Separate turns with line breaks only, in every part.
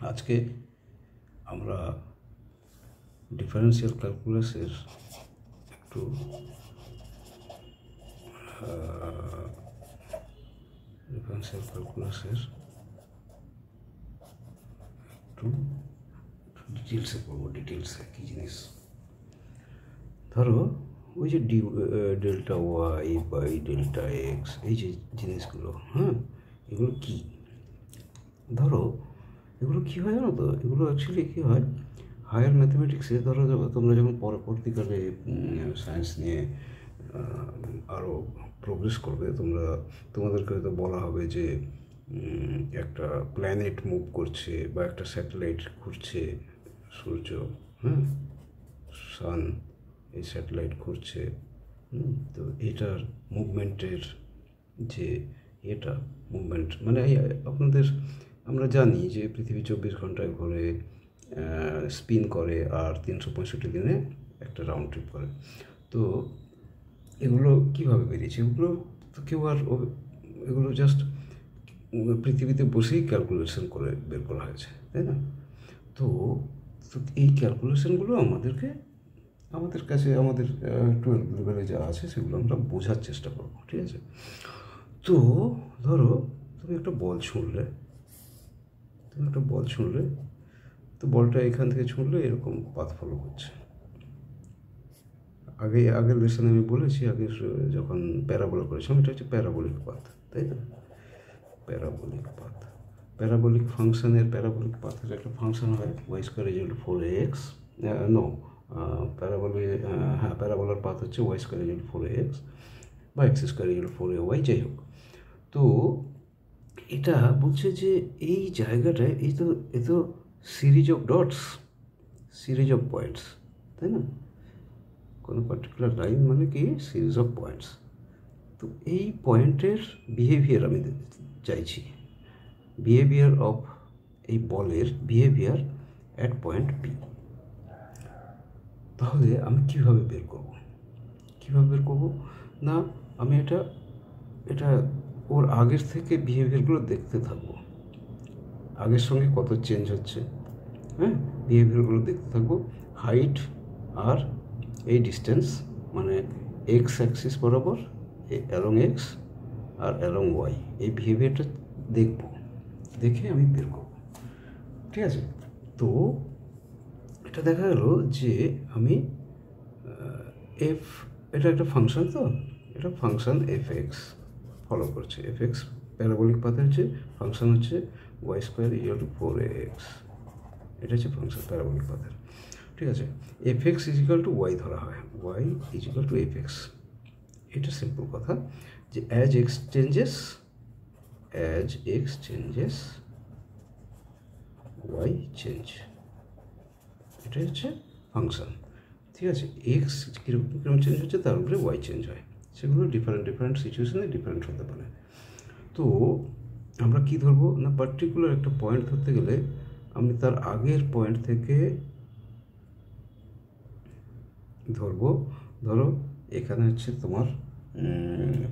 আজকে আমরা ডিফারেন্সিয়াল ক্যালকুলাসের একটু একটু ডিটেলসে করবো। ডিটেলসে কী জিনিস, ধরো ওই যে delta Y by delta X, এই যে জিনিসগুলো, এগুলো কি? ধরো এগুলো কী হয় জানো তো, এগুলো অ্যাকচুয়ালি কী হয় হায়ার ম্যাথমেটিক্সে, ধরো তোমরা যখন পরবর্তীকালে সায়েন্স নিয়ে আরও প্রোগ্রেস করবে, তোমাদেরকে হয়তো বলা হবে যে একটা প্ল্যানেট মুভ করছে বা একটা স্যাটেলাইট ঘুরছে, সূর্য, সান, এই স্যাটেলাইট ঘুরছে। তো এটার মুভমেন্টের যে মুভমেন্ট মানে আমরা জানি যে পৃথিবী 24 ঘন্টায় ঘুরে, স্পিন করে, আর 365 দিনে একটা রাউন্ড ট্রিপ করে। তো এগুলো কীভাবে বেরিয়েছে? এগুলো তো এগুলো জাস্ট পৃথিবীতে বসেই ক্যালকুলেশন করে বের করা হয়েছে, তাই না? তো এই ক্যালকুলেশনগুলো আমাদের কাছে 12 লেভেলে যা আছে সেগুলো আমরা বোঝার চেষ্টা করবো, ঠিক আছে? তো ধরো তুমি একটা বল ছুঁড়লে, তো বলটা এখান থেকে ছুঁড়লে এরকম পাথ ফলো করছে। আগের লেসনে আমি বলেছি, যখন প্যারাবোলা করেছিলাম, এটা হচ্ছে প্যারাবোলিক পাথ, তাই তো? প্যারাবোলিক ফাংশনের প্যারাবোলিক পাথের একটা ফাংশন হয় Y square equal to 4ax। প্যারাবোলার পাথ হচ্ছে Y square equal to 4ax বা x square equal two 4ay, যাই হোক। তো এটা বলছে যে এই জায়গাটায় এ তো series of dots, series of points, তাই না? কোনো পার্টিকুলার লাইন মানে কি সিরিজ অফ পয়েন্টস। তো এই পয়েন্টের বিহেভিয়ার আমি চাইছি, বিহেভিয়ার অফ এই বলের বিহেভিয়ার অ্যাট পয়েন্ট পি। তাহলে আমি কীভাবে বের করব না, আমি এটা ওর আগের থেকে বিহেভিয়ারগুলো দেখতে থাকবো, আগের সঙ্গে কত চেঞ্জ হচ্ছে, বিহেভিয়ারগুলো দেখতে থাকবো। হাইট আর এই ডিস্টেন্স মানে এক্স অ্যাক্সিস বরাবর অ্যালং এক্স আর অ্যালং ওয়াই, এই বিহেভিয়ারটা দেখে আমি বের করব, ঠিক আছে? তো এটা দেখা গেল যে আমি এটা একটা ফাংশন, তো এটা ফাংশন f(x) ফলো করছে। f(x) প্যারাবোলিক পাথের হচ্ছে ফাংশন হচ্ছে Y square equal to 4ax, এটা হচ্ছে ফাংশন প্যারাবোলিক পাথের, ঠিক আছে? f(x) is equal to Y ধরা হয়, Y is equal to f(x). এটা সিম্পল কথা যে as X changes Y change, এটা হচ্ছে ফাংশন, ঠিক আছে? এক্স কীরকম চেঞ্জ হচ্ছে তার উপরে ওয়াই চেঞ্জ হয়, সেগুলো ডিফারেন্ট সিচুয়েশনে ডিফারেন্ট হতে পারে। তো আমরা কি ধরবো না, পার্টিকুলার একটা পয়েন্ট ধরতে গেলে আমি তার আগের পয়েন্ট থেকে ধরো এখানে হচ্ছে তোমার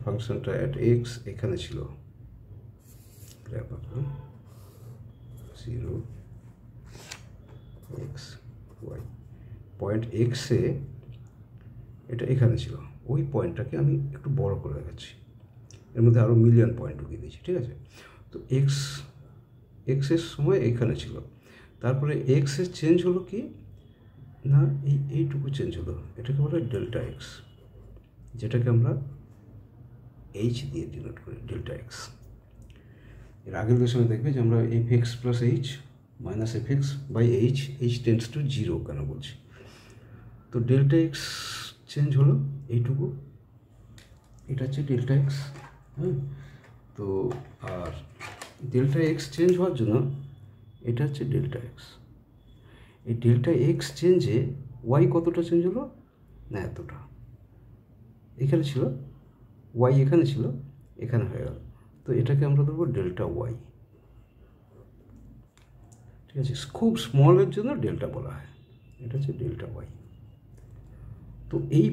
ফাংশনটা অ্যাট এক্স এখানে ছিল, 0x y পয়েন্ট এক্সে এটা এখানে ছিল, ওই পয়েন্টটাকে আমি একটু বড় করে দেখাচ্ছি, এর মধ্যে আরও মিলিয়ন পয়েন্ট ঢুকিয়ে দিয়েছি, ঠিক আছে? তো এক্সের সময় এখানে ছিল, তারপরে এক্সের চেঞ্জ হলো কি না, এইটুকু চেঞ্জ হলো, এটাকে বলে ডেল্টা এক্স, যেটাকে আমরা এইচ দিয়ে ডিনোট করি, ডেল্টা এক্স। এর আগের সময় দেখবে যে আমরা f(x + h - f(x) / h tends to 0 কেন বলছি? তো ডেল্টা এক্স চেঞ্জ হলো এইটুকু, এটা হচ্ছে ডেল্টা এক্স, তো আর ডেল্টা এক্স চেঞ্জ হওয়ার জন্য এটা হচ্ছে ডেল্টা এক্স। এই ডেল্টা এক্স চেঞ্জে ওয়াই কতটা চেঞ্জ হলো না, এতটা, এখানে ছিল ওয়াই, এখানে ছিল, এখানে হয়ে গেল, তো এটাকে আমরা ধরবো ডেল্টা ওয়াই, ঠিক আছে? খুব স্মলের জন্য ডেল্টা বলা হয়, এটা হচ্ছে ডেল্টা ওয়াই। তো এই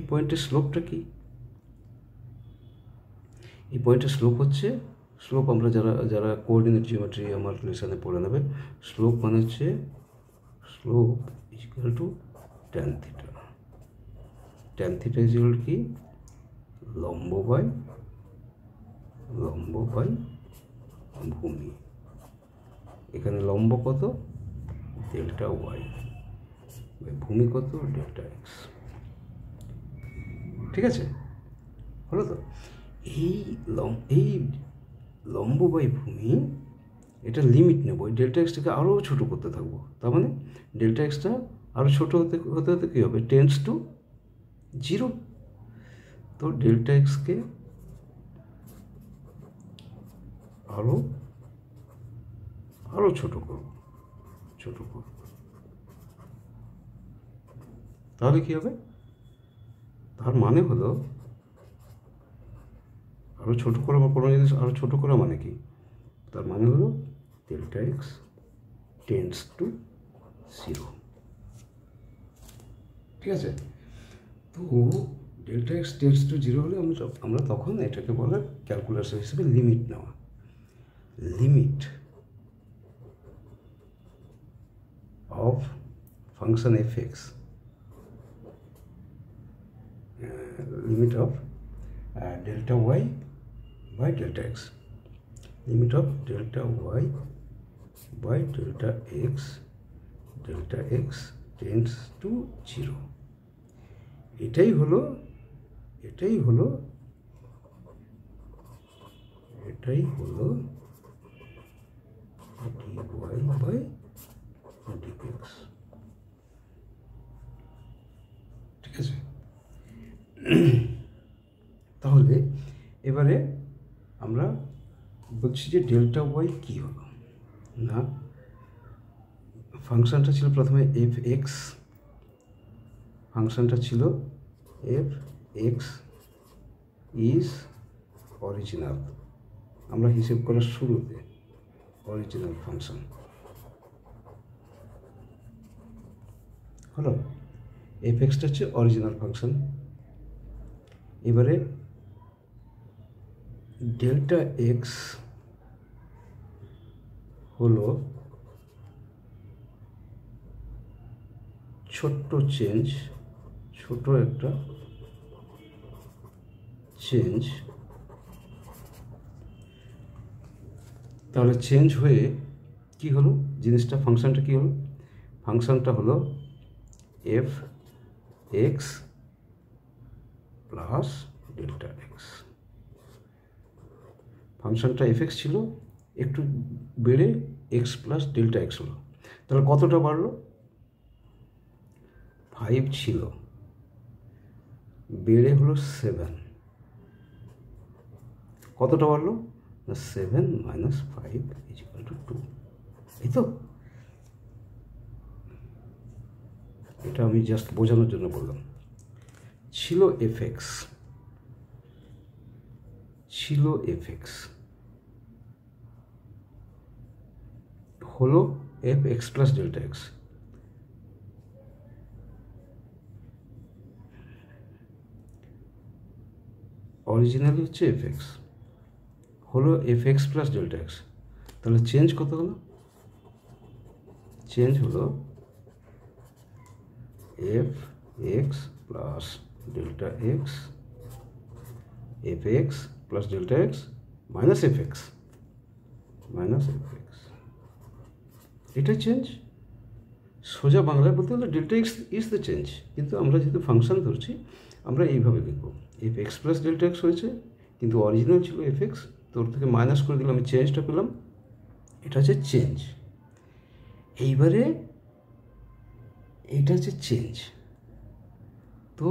পয়েন্টের স্লোপটা কি? এই পয়েন্টের স্লোপ হচ্ছে স্লোপ আমরা যারা যারা কোঅর্ডিনেট জিওমেট্রি আমার লেসনে পড়ে নেবে, স্লোপ মানে হচ্ছে slope equal to tan theta. Tan theta is equal কি? লম্ব বাই ভূমি। এখানে লম্ব কত? ডেল্টা ওয়াই, ভূমি কত? Delta x. ঠিক আছে, হলো তো? এই লম্ব বাই ভূমি, এটা লিমিট নেব, ওই ডেল্টা এক্সটাকে আরও ছোটো করতে থাকবো। তার মানে ডেল্টা এক্সটা আরও ছোটো হতে হতে হতে কী হবে? Tense to 0। তো ডেল্টা এক্সকে আরও ছোটো করব। তাহলে কী হবে? তার মানে হলো আরও ছোটো করা বা কোনো জিনিস আরও ছোটো করা মানে কি? তার মানে হলো ডেল্টা এক্স টেন্স টু 0। ঠিক আছে? তো ডেল্টা এক্স টেন্স টু 0 হলে আমরা তখন এটাকে বলে ক্যালকুলাস হিসেবে লিমিট নেওয়া। Limit of function F X, limit of delta Y by delta X, limit of delta Y by delta X tends to 0। এটাই হলো dy বাই dx। ঠিক আছে? তাহলে এবারে আমরা বলছি যে ডেল্টা ওয়াই কী হলো না, ফাংশনটা ছিল প্রথমে এফ এক্স, ফাংশনটা ছিল এফ এক্স ইজ অরিজিনাল। আমরা হিসেব করার শুরুতে অরিজিনাল ফাংশন হলো, এফ এক্সটা হচ্ছে অরিজিনাল ফাংশন। এবারে ডেল্টা এক্স হলো ছোট্ট একটা চেঞ্জ। তাহলে চেঞ্জ হয়ে কি হলো জিনিসটা? ফাংশনটা কি হলো? ফাংশনটা হলো F X plus delta x. ফাংশনটা এফ এক্স ছিল, একটু বেড়ে এক্স প্লাস ডেল্টা এক্স হলো। তাহলে কতটা বাড়লো? 5 ছিল, বেড়ে হলো 7। কতটা বাড়লো? 7 মাইনাস 5 ইজ ইকুয়াল টু 2। এই তো, এটা আমি জাস্ট বোঝানোর জন্য বললাম। ছিল এফ এক্স, হলো F X plus delta x. Originally হচ্ছে এফ এক্স, হলো F X plus delta x. তাহলে চেঞ্জ কত হলো? চেঞ্জ হলো F X plus delta x, F X plus delta X minus F x. এটাই চেঞ্জ। সোজা বাংলায় বলতে গেলে delta X is the change, কিন্তু আমরা যেহেতু ফাংশন ধরছি আমরা এইভাবে লিখব, F X plus delta x হয়েছে, কিন্তু অরিজিনাল ছিল এফ এক্স, তোর থেকে মাইনাস করে দিলাম, আমি চেঞ্জটা পেলাম, এটা হচ্ছে চেঞ্জ। এইবারে এটা হচ্ছে চেঞ্জ। তো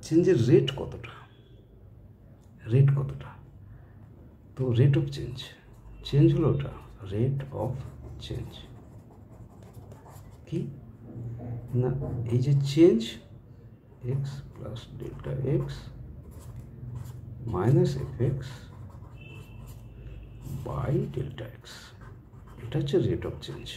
চেঞ্জের রেট কতটা? তো রেট অফ চেঞ্জ হলো ওটা, রেট অফ চেঞ্জ। কি না, এই যে change X plus delta X minus F X by delta X, এটা হচ্ছে রেট অফ চেঞ্জ।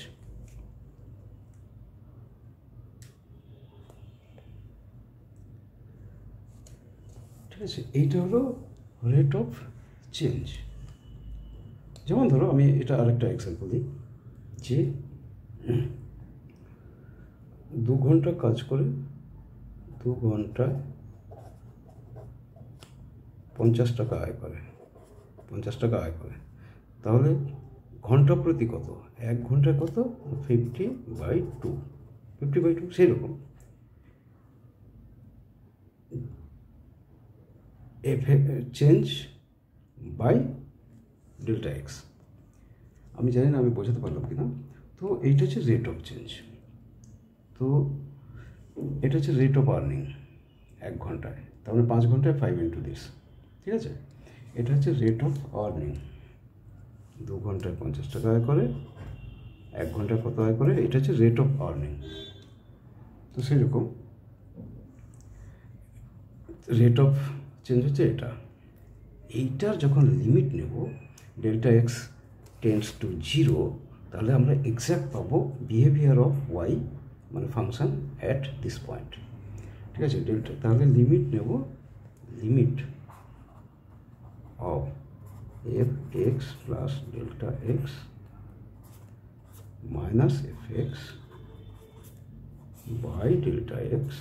ঠিক আছে, এইটা হলো রেট অফ চেঞ্জ। যেমন ধরো আমি এটা আরেকটা এক্সাম্পল দিই, যে 2 ঘন্টা কাজ করে 2 ঘন্টায় 50 টাকা আয় করে, 50 টাকা আয় করে, তাহলে ঘন্টা প্রতি কত? 1 ঘন্টায় কত? 50/2, 50/2 সেই রকম চেঞ্জ বাই ডেল্টা এক্স। আমি জানি না আমি বোঝাতে পারলাম কি না। তো এইটা হচ্ছে রেট অফ চেঞ্জ, তো এটা হচ্ছে রেট অফ আর্নিং 1 ঘন্টায়, তার মানে 5 ঘন্টায় 5 ইন্টু দিস, ঠিক আছে। এটা হচ্ছে রেট অফ আর্নিং, 2 ঘন্টায় 50 টাকা আয় করে, 1 ঘন্টায় কত আয় করে, এটা হচ্ছে রেট অফ আর্নিং। তো সেরকম রেট অফ চেঞ্জ হচ্ছে এটা। এইটার যখন লিমিট নেব ডেল্টা এক্স টেন্ডস টু 0, তাহলে আমরা এক্স্যাক্ট পাবো বিহেভিয়ার অফ ওয়াই মানে ফাংশন অ্যাট দিস পয়েন্ট, ঠিক আছে। ডেল্টা তাহলে লিমিট নেব, limit of F X plus delta X minus F X by delta X,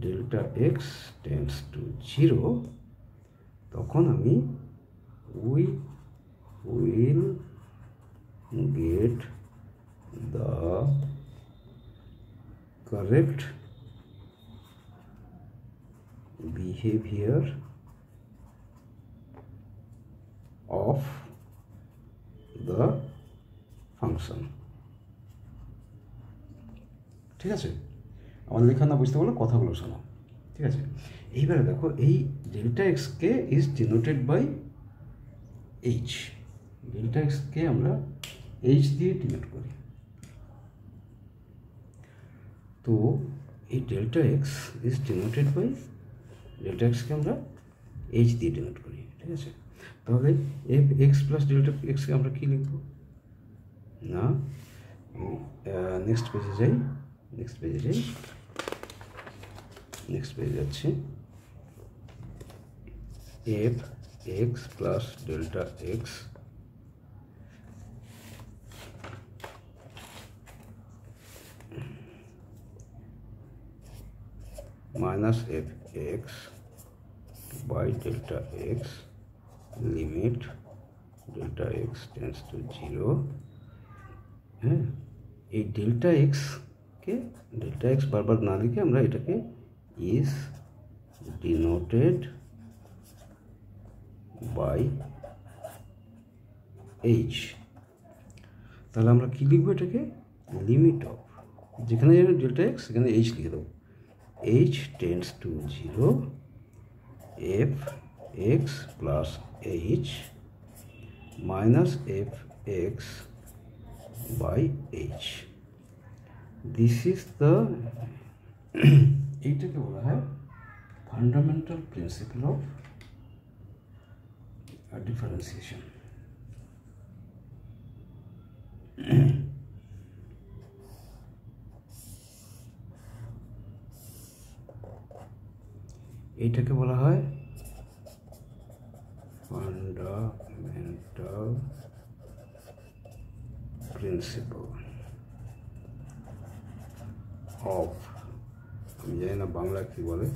delta X tends to 0, তখন আমি we will get the correct behaviour of the function, ঠিক আছে। আমার লেখা না বুঝতে পারলে কথাগুলো শোনো, ঠিক আছে। এইবারে দেখো এই ডেল্টা এক্সকে is denoted by H, delta এক্সকে আমরা এইচ দিয়ে ডিনোট করি। তো এই delta X is denoted by, delta এক্সকে আমরা এইচ দিয়ে ডিনোট করি, ঠিক আছে। তাহলে এফ এক্স প্লাস ডেল্টা এক্সকে আমরা কী লিখব না, নেক্সট পেজে যাই, নেক্সট পেজে যাচ্ছে, F X plus delta X minus F X by delta X limit delta X tends to 0। হ্যাঁ, এই ডেল্টা এক্সকে ডেল্টা এক্স বারবার না লিখে আমরা এটাকে ইজ ডিনোটেড বাই এইচ, তাহলে আমরা কী লিখবো এটাকে, লিমিট অফ, যেখানে যেন ডেল্টা এক্স সেখানে এইচ লিখে দেবো, H tends to 0 F X plus H minus F X by H. This is the এইটাকে বলা হয় ফান্ডামেন্টাল প্রিন্সিপল অফ ডিফারেন্সিয়েশন। এইটাকে বলা হয় ফান্ডামেন্টাল প্রিন্সিপল অফ, আমি জানি না বাংলা কী বলে,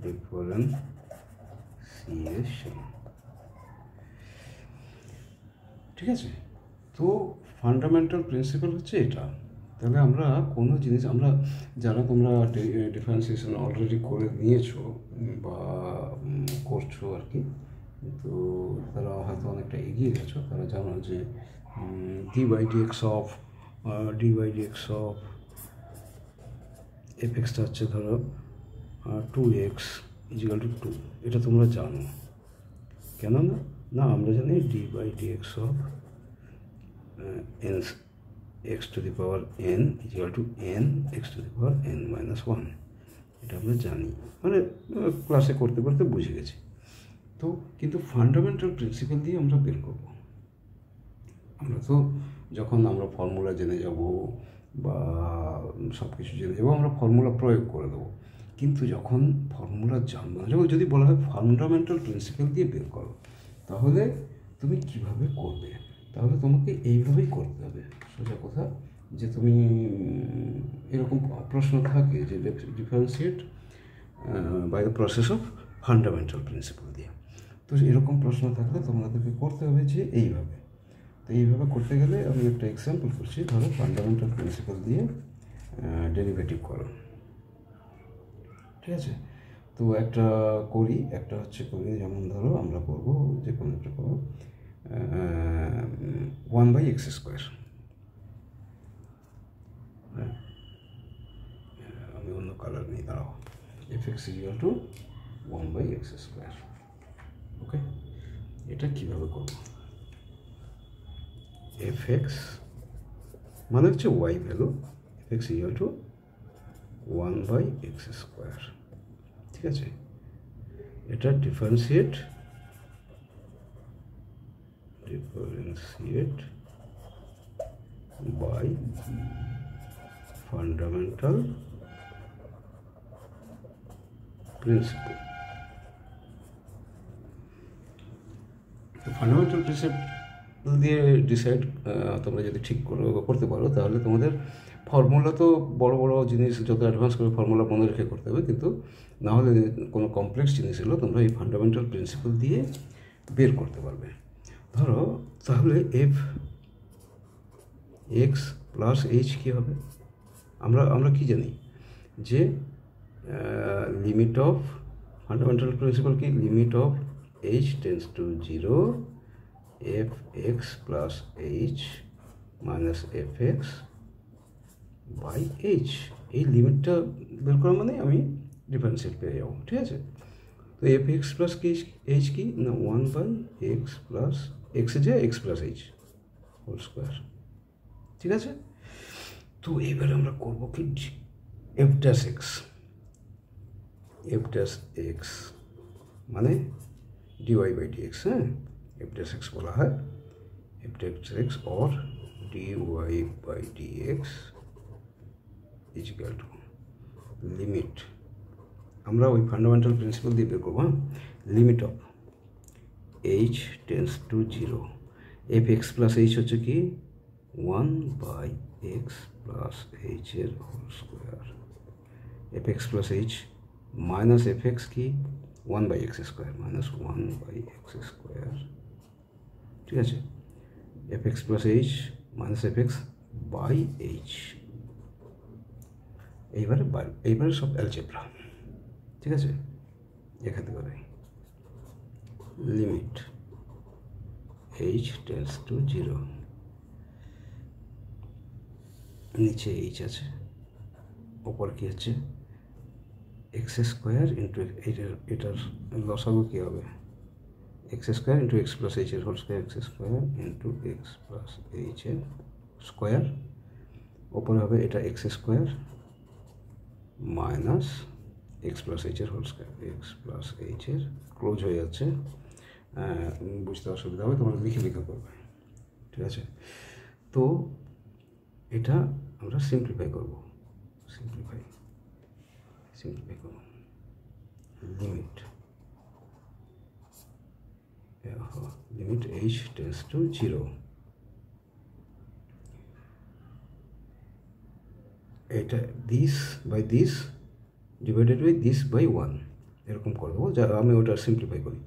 ডিফারেন্সিয়েশন, ঠিক আছে। তো ফান্ডামেন্টাল প্রিন্সিপাল হচ্ছে এটা। তাহলে আমরা কোনো জিনিস আমরা যারা তোমরা ডিফারেন্সিয়েশন অলরেডি করে নিয়েছো বা করছো আর কি, তো তারা হয়তো অনেকটা এগিয়ে গেছো, তারা জানো যে d/dx অফ এফ এক্সটা হচ্ছে ধরো 2x = 2, এটা তোমরা জানো। কেন না আমরা জানি d/dx of n x to the power n = n x to the power n minus 1, এটা আমরা জানি, মানে ক্লাসে করতে করতে বুঝে গেছি। তো কিন্তু ফান্ডামেন্টাল প্রিন্সিপাল দিয়ে আমরা বের করব। আমরা তো যখন আমরা ফর্মুলা জেনে যাব বা সব কিছু জেনে যাবো, আমরা ফর্মুলা প্রয়োগ করে দেবো, কিন্তু যখন ফর্মুলা জানবো না, যখন যদি বলা হয় ফান্ডামেন্টাল প্রিন্সিপাল দিয়ে বের করো, তাহলে তুমি কিভাবে করবে? তাহলে তোমাকে এইভাবেই করতে হবে। সোজা কথা যে তুমি এরকম প্রশ্ন থাকে যে differentiate by the process of fundamental principle দিয়ে। তো এরকম প্রশ্ন থাকলে তোমাদেরকে করতে হবে যে এইভাবে। তো এইভাবে করতে গেলে আমি একটা এক্সাম্পল করছি। ধরো ফান্ডামেন্টাল প্রিন্সিপাল দিয়ে ডেরিভেটিভ করো, ঠিক আছে? তো একটা করি, একটা হচ্ছে করি, যেমন ধরো আমরা করবো যে কোনো একটা করবো 1/x²। হ্যাঁ, আমি অন্য কালার নিয়ে দাঁড়াও। fx = 1/x²। ওকে, এটা কীভাবে করব? fx মানে হচ্ছে y ভ্যালু, fx = 1/x², ঠিক আছে? এটা ডিফারেন্সিয়েট বাই ফান্ডামেন্টাল প্রিন্সিপাল। তো ফান্ডামেন্টাল প্রিন্সিপাল দিয়ে ডিসাইড তোমরা যদি ঠিক করতে পারো, তাহলে তোমাদের ফর্মুলা তো বড় বড় জিনিস যত অ্যাডভান্স করে ফর্মুলা মনে রেখে করতে হবে, কিন্তু না হলে কোনো কমপ্লেক্স জিনিস হলো তোমরা এই ফান্ডামেন্টাল প্রিন্সিপাল দিয়ে বের করতে পারবে। ধরো তাহলে fx + h কী হবে? আমরা কি জানি যে লিমিট অফ ফান্ডামেন্টাল প্রিন্সিপাল কি, limit of h tends to 0 fx + h minus fx by h। এই লিমিটটা বের করা মানে আমি ডিফারেন্সিয়েট পেয়ে যাবো, ঠিক আছে? তো fx + h কি না 1/x + x যে x + h হোল স্কোয়ার, ঠিক আছে? তো এবারে আমরা করবো কি f'(x) মানে dy/dx। হ্যাঁ, f'(x) বলা হয় f'(x) or dy/dx = লিমিট, আমরা ওই ফান্ডামেন্টাল প্রিন্সিপাল দিয়ে বের করবো। Limit of h tends to 0 fx + h হচ্ছে কি 1/x + h এর whole square, fx + h minus fx কি 1/x² মাইনাস 1/x², ঠিক আছে? fx + h minus fx by h। এইবারে সব অ্যালজেব্রা, ঠিক আছে? দেখাতে পারে লিমিট h টেন্ডস টু 0, নিচে h আছে, ওপর কি আছে x² ইন্টু এটার লসাগু কী হবে x² ইন্টু x + h এর whole square, x² into x + h এর স্কোয়ার, ওপরে হবে এটা x² মাইনাস x + h এর হোল স্কোয়ার, x + h এর ক্লোজ হয়ে যাচ্ছে, বুঝতে অসুবিধা হবে, তোমরা লিখে করবে, ঠিক আছে? তো এটা আমরা সিম্পলিফাই করব, সিম্পলিফাই করব। লিমিট h টেন্ডস টু 0, এটা this ডিভাইডেড বাই this/1 এরকম করে দেবো, যা আমি ওটা সিম্পলিফাই করি।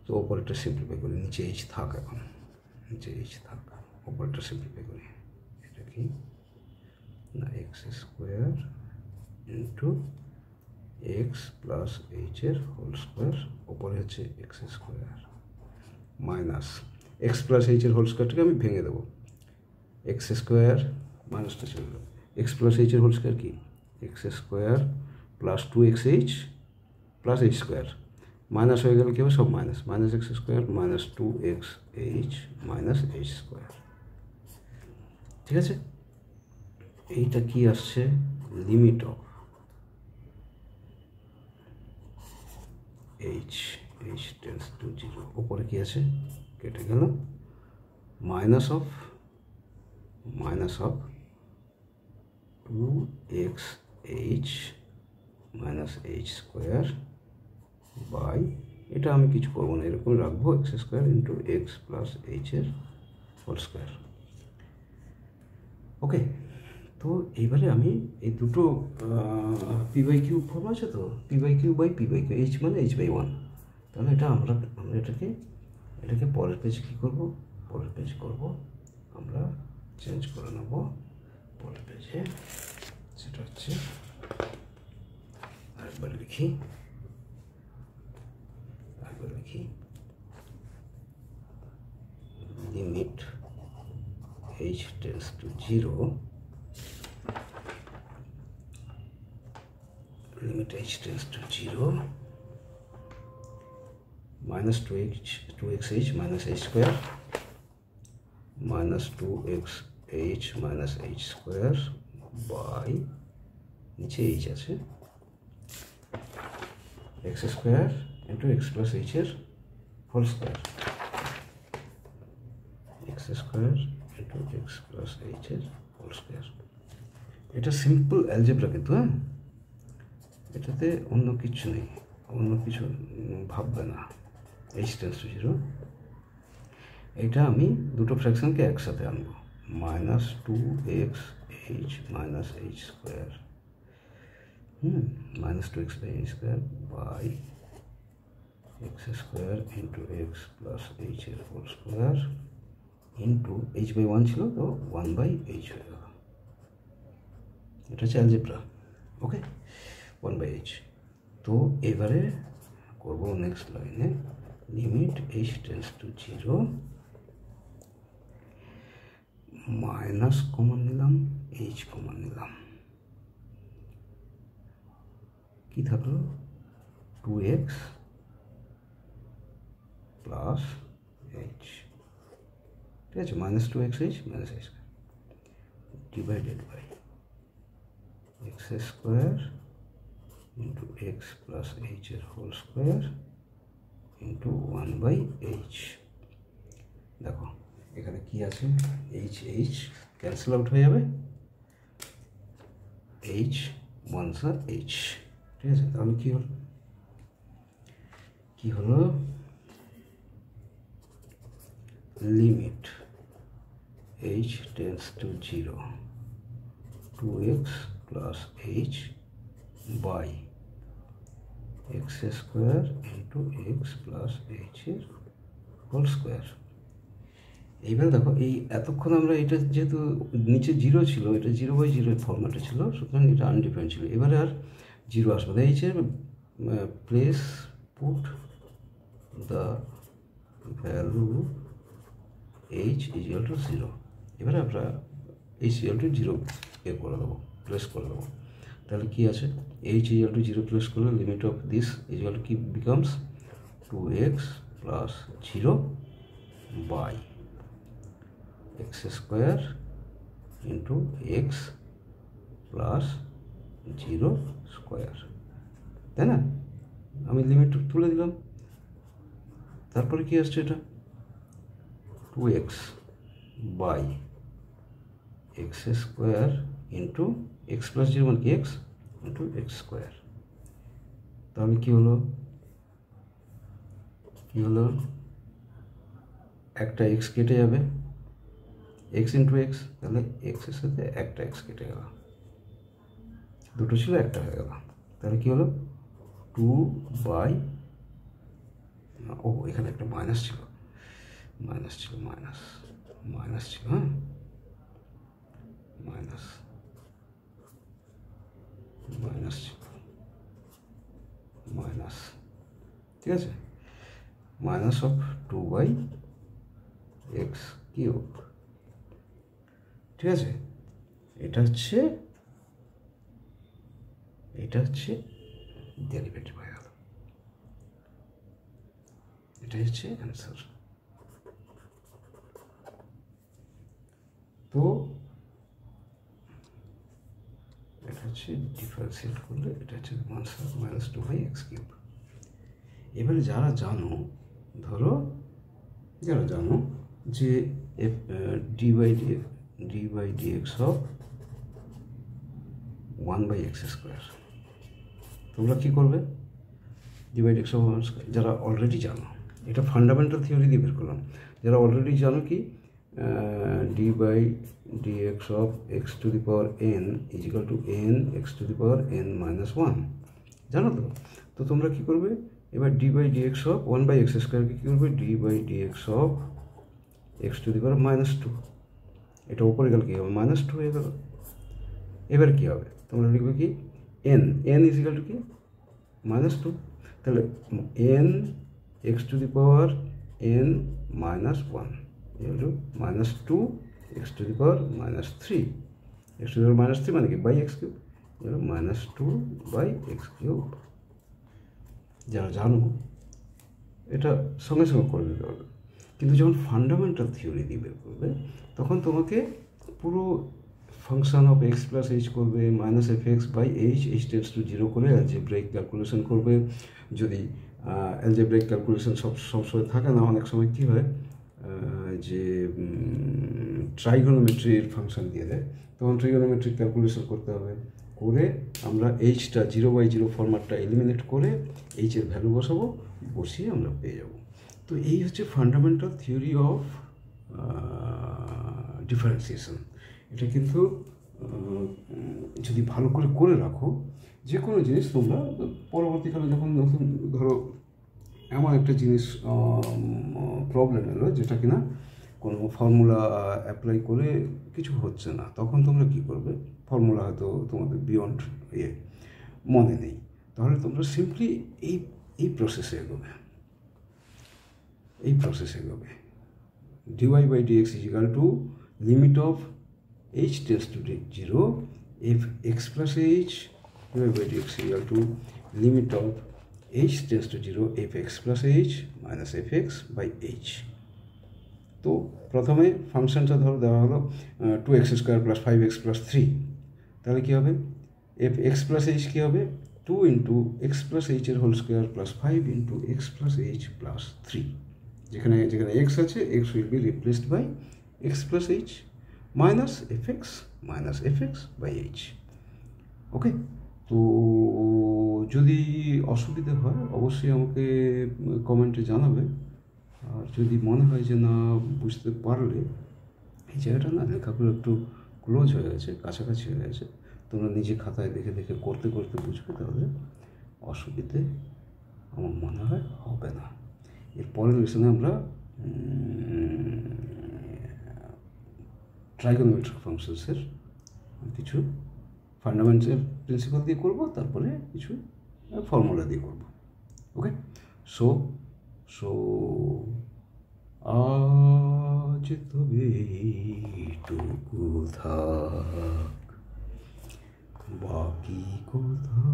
তো ওপরেরটা সিম্পলিফাই করি, নিচে h থাক, এখন নিচে h থাক, ওপরেরটা সিম্পলিফাই করি। এটা কি না x² ইন্টু x + h এর হোল স্কোয়ার, ওপরে হচ্ছে x² মাইনাস x + h এর হোল স্কোয়ারটাকে আমি ভেঙে দেবো, x² মাইনাসটা চলে যাবে, x + h এর হোল স্কোয়ার কি x² + 2xh + h² মাইনাস হয়ে গেলে কী হবে, সব minus, -x² minus 2xh minus h², ঠিক আছে? এইটা কি আসছে limit of h tends to 0, ওপরে কি আছে কেটে গেল, minus of 2xh minus h² by এটা আমি কিছু করবো না, এরকম রাখবো X square into X plus এইচের হোল স্কোয়ার। ওকে, তো এইবারে আমি এই দুটো পি বাই কিউ ফর্ম আছে, তো P by Q by P by Q, H মানে এইচ বাই ওয়ান। তাহলে এটা আমরা এটাকে পরের পেজে কী করবো, পরের পেজ করবো আমরা চেঞ্জ করে নেব পরের পেজে। সেটা হচ্ছে আরেকবার লিখি limit h tends to 0, limit h tends to 0 minus 2xh minus h square minus 2xh minus h square by নিচে h আছে x square into x plus h এর whole square, x square into x plus h এর whole square. এটা simple algebra কিন্তু, হ্যাঁ, এটাতে অন্য কিছু নেই, অন্য কিছু ভাববে না। h tends to 0, এটা আমি দুটো ফ্র্যাকশনকে একসাথে আনবো, minus 2xh minus h square minus 2x by h square by x square into x plus h এর whole square into h by 1 ছিল তো 1 by h হয়ে গেল। এটা হচ্ছে অ্যালজেব্রা। Okay, 1 by h। তো এবারে করবো নেক্সট লাইনে limit h tends to 0, minus common নিলাম, h কমন নিলাম, কি থাকলো 2x প্লাস h, ঠিক আছে, minus 2xh minus h divided by x square into x plus h এর whole square into 1 by h। দেখো এখানে কি আছে, h ক্যান্সেল আউট হয়ে যাবে, h 1 h, ঠিক আছে। তাহলে কি হলো limit h tends to 0, 2x plus h by x square into x plus h এর হোল স্কোয়ার। এইবার দেখো এই এতক্ষণ আমরা এটা যেহেতু নিচে 0 ছিল, এটা 0 বাই 0 এর ফর্ম্যাটে ছিল, সুতরাং এটা আনডিফাইন্ড ছিল। এবারে আর 0 আসবে না, এইচ এর place put the value h equal to 0। এবারে আমরা h ইকুয়াল টু 0 করে দেবো, প্লেস করে দেবো। তাহলে কি আছে, h ইকুয়াল টু 0 প্লেস করলে limit of this equal to কি becomes 2x plus 0 by x square into x plus 0 square, তাই না? আমি লিমিট তুলে দিলাম। তারপরে কি আসছে, এটা 2x by x square into x plus 0 মানে কি x ইন্টু x স্কোয়ার। তাহলে কি হলো একটা x কেটে যাবে, x ইন্টু x, তাহলে x এর সাথে একটা x কেটে গেল, দুটো ছিল একটা হয়ে গেল। তাহলে কি হলো 2 বাই, ও এখানে একটা মাইনাস ছিল, হ্যাঁ, মাইনাস, ঠিক আছে, minus of 2 by x cube, ঠিক আছে। এটা হচ্ছে ডেরিভেটিভ হয়ে গেল, এটাই হচ্ছে অ্যান্সার। তো এটা হচ্ছে ডিফারেন্সিয়েট করলে এটা হচ্ছে মাইনাস 2 বাই এক্স কিউব। এবারে যারা জানো যে d by D x of 1 by x square, তোমরা কী করবে, D by D x of one square, যারা অলরেডি জানো, এটা ফান্ডামেন্টাল থিওরি দিয়ে বের করলাম, যারা অলরেডি জানো কি D by D x of X to the power N is equal to N x to the power N minus one, জানো তো? তো তোমরা কী করবে এবার D by D x of one by X স্কোয়ারকে কী করবে D by D x of X to the power minus two, এটা উপরে গেলে কী হবে মাইনাস টু হয়ে গেল। এবার কী হবে তোমরা লিখবে কি n, n is equal to কি মাইনাস টু, তাহলে n x to the power N minus one equal to minus two x to the power minus three, x to the power minus three মানে কি by x cube, minus two by x cube. যারা জানো এটা সঙ্গে সঙ্গে করে দিতে পারবে, কিন্তু যখন ফান্ডামেন্টাল থিওরি দিয়ে বের করবে তখন তোমাকে পুরো function of X plus H করবে minus F X by H, H tends to zero করে অ্যালজেব্রাইক ক্যালকুলেশন করবে। যদি অ্যালজেব্রাইক ক্যালকুলেশন সবসময় থাকে না, অনেক সময় কী হয় যে ট্রাইগোনোমেট্রির ফাংশন দিয়ে দেয়, তখন ট্রাইগোনোমেট্রিক ক্যালকুলেশন করতে হবে, করে আমরা এইচটা জিরো বাই জিরো ফরম্যাটটা এলিমিনেট করে এইচের ভ্যালু বসাবো, বসিয়ে আমরা পেয়ে যাব। তো এই হচ্ছে ফান্ডামেন্টাল থিওরি অফ ডিফারেন্সিয়েশন। এটা কিন্তু যদি ভালো করে করে রাখো, যে কোনো জিনিস তোমরা পরবর্তীকালে যখন নতুন ধরো এমন একটা জিনিস প্রবলেম এলো যেটা কিনা কোনো ফর্মুলা অ্যাপ্লাই করে কিছু হচ্ছে না, তখন তোমরা কী করবে, ফর্মুলা হয়তো তোমাদের বিয়ন্ড মনে নেই, তাহলে তোমরা সিম্পলি এই প্রসেসে এগোবে, এই প্রসেসে এগোবে dy by dx is equal to limit of h tends to 0 if x plus h dy by dx is equal to limit of h tends to 0 if x plus h minus fx by h। তো প্রথমে ফাংশনটা ধরো দেওয়া হলো 2x square plus 5x plus 3, তাহলে কী হবে F X plus H কী হবে 2 ইন্টু এক্স প্লাস এইচের whole square plus 5 into X plus H plus 3, যেখানে যেখানে এক্স আছে X will be replaced by X plus H minus F X by H. Okay, তো যদি অসুবিধা হয় অবশ্যই আমাকে কমেন্টে জানাবে, আর যদি মনে হয় যে না বুঝতে পারলে এই জায়গাটা না লেখাগুলো একটু ক্লোজ হয়ে গেছে, কাছাকাছি হয়ে গেছে, তোমরা নিজে খাতায় দেখে দেখে করতে করতে বুঝবে, তাহলে অসুবিধে আমার মনে হয় হবে না। এর পরের লেসনে আমরা ট্রাইগোনোমেট্রিক ফাংশনসের কিছু ফান্ডামেন্টাল প্রিন্সিপাল দিয়ে করব, তারপরে কিছু ফর্মুলা দিয়ে করব। ওকে, সো আজ তবে এইটুকু থাক, বাকি কথা